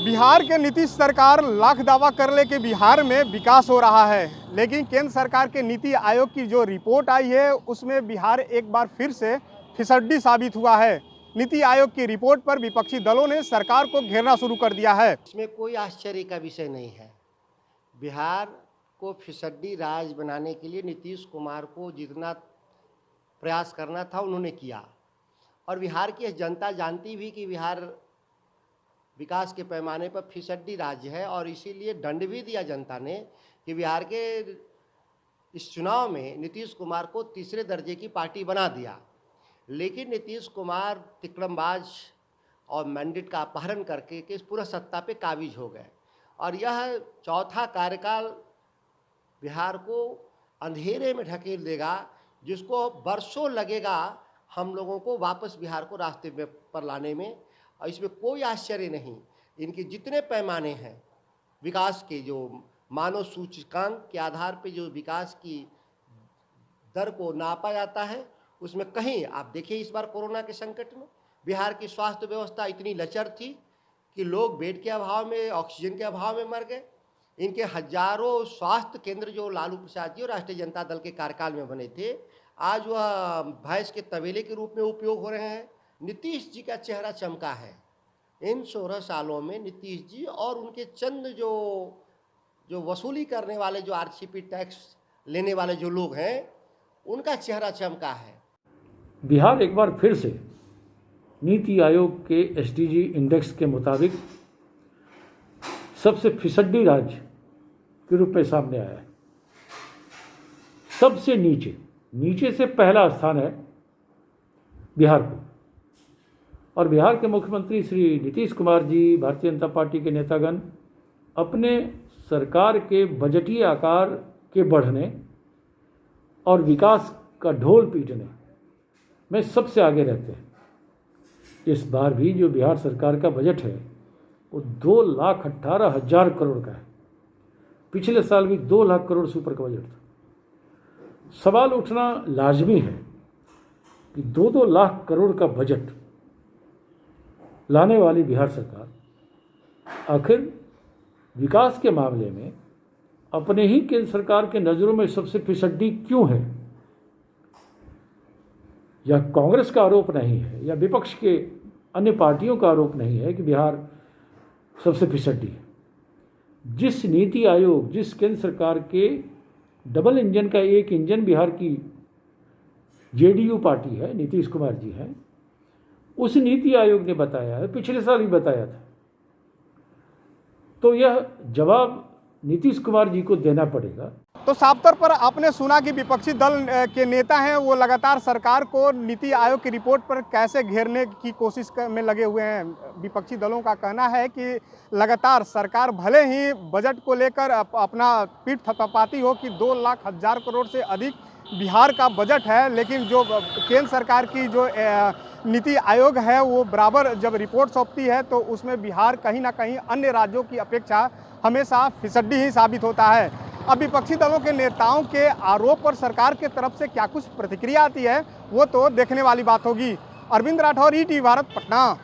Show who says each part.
Speaker 1: बिहार के नीतीश सरकार लाख दावा कर ले कि बिहार में विकास हो रहा है, लेकिन केंद्र सरकार के नीति आयोग की जो रिपोर्ट आई है उसमें बिहार एक बार फिर से फिसड्डी साबित हुआ है। नीति आयोग की रिपोर्ट पर विपक्षी दलों ने सरकार को घेरना शुरू कर दिया है।
Speaker 2: इसमें कोई आश्चर्य का विषय नहीं है। बिहार को फिसड्डी राज्य बनाने के लिए नीतीश कुमार को जितना प्रयास करना था उन्होंने किया, और बिहार की जनता जानती भी कि बिहार विकास के पैमाने पर फिसड्डी राज्य है, और इसीलिए दंड भी दिया जनता ने कि बिहार के इस चुनाव में नीतीश कुमार को तीसरे दर्जे की पार्टी बना दिया। लेकिन नीतीश कुमार तिकड़मबाज और मैंडेट का अपहरण करके के पूरा सत्ता पे काबिज हो गए, और यह चौथा कार्यकाल बिहार को अंधेरे में ढकेल देगा, जिसको बरसों लगेगा हम लोगों को वापस बिहार को रास्ते में पर लाने में। और इसमें कोई आश्चर्य नहीं, इनके जितने पैमाने हैं विकास के, जो मानव सूचकांक के आधार पे जो विकास की दर को नापा जाता है, उसमें कहीं आप देखिए इस बार कोरोना के संकट में बिहार की स्वास्थ्य व्यवस्था इतनी लचर थी कि लोग बेड के अभाव में, ऑक्सीजन के अभाव में मर गए। इनके हजारों स्वास्थ्य केंद्र जो लालू प्रसाद जी और राष्ट्रीय जनता दल के कार्यकाल में बने थे, आज वह भैंस के तबेले के रूप में उपयोग हो रहे हैं। नीतीश जी का चेहरा चमका है। इन 16 सालों में नीतीश जी और उनके चंद जो वसूली करने वाले, जो आरसीपी टैक्स लेने वाले जो लोग हैं, उनका चेहरा चमका है।
Speaker 3: बिहार एक बार फिर से नीति आयोग के एसडीजी इंडेक्स के मुताबिक सबसे फिसड्डी राज्य के रूप में सामने आया है। सबसे नीचे से पहला स्थान है बिहार को, और बिहार के मुख्यमंत्री श्री नीतीश कुमार जी, भारतीय जनता पार्टी के नेतागण अपने सरकार के बजटीय आकार के बढ़ने और विकास का ढोल पीटने में सबसे आगे रहते हैं। इस बार भी जो बिहार सरकार का बजट है वो 2,18,000 करोड़ का है। पिछले साल भी 2 लाख करोड़ से ऊपर का बजट था। सवाल उठना लाजमी है कि 2-2 लाख करोड़ का बजट लाने वाली बिहार सरकार आखिर विकास के मामले में अपने ही केंद्र सरकार के नज़रों में सबसे फिसड्डी क्यों है? यह कांग्रेस का आरोप नहीं है या विपक्ष के अन्य पार्टियों का आरोप नहीं है कि बिहार सबसे फिसड्डी है। जिस नीति आयोग, जिस केंद्र सरकार के डबल इंजन का एक इंजन बिहार की जेडीयू पार्टी है, नीतीश कुमार जी हैं, उस नीति आयोग ने बताया है, पिछले साल ही बताया था, तो यह जवाब नीतीश कुमार जी को देना पड़ेगा।
Speaker 1: तो साफ तौर पर आपने सुना कि विपक्षी दल के नेता हैं वो लगातार सरकार को नीति आयोग की रिपोर्ट पर कैसे घेरने की कोशिश में लगे हुए हैं। विपक्षी दलों का कहना है कि लगातार सरकार भले ही बजट को लेकर अपना पीठ थपथपाती हो कि 2,00,000 करोड़ से अधिक बिहार का बजट है, लेकिन जो केंद्र सरकार की जो नीति आयोग है वो बराबर जब रिपोर्ट सौंपती है तो उसमें बिहार कहीं ना कहीं अन्य राज्यों की अपेक्षा हमेशा फिसड्डी ही साबित होता है। अब विपक्षी दलों के नेताओं के आरोप पर सरकार के तरफ से क्या कुछ प्रतिक्रिया आती है वो तो देखने वाली बात होगी। अरविंद राठौर, ईटीवी भारत, पटना।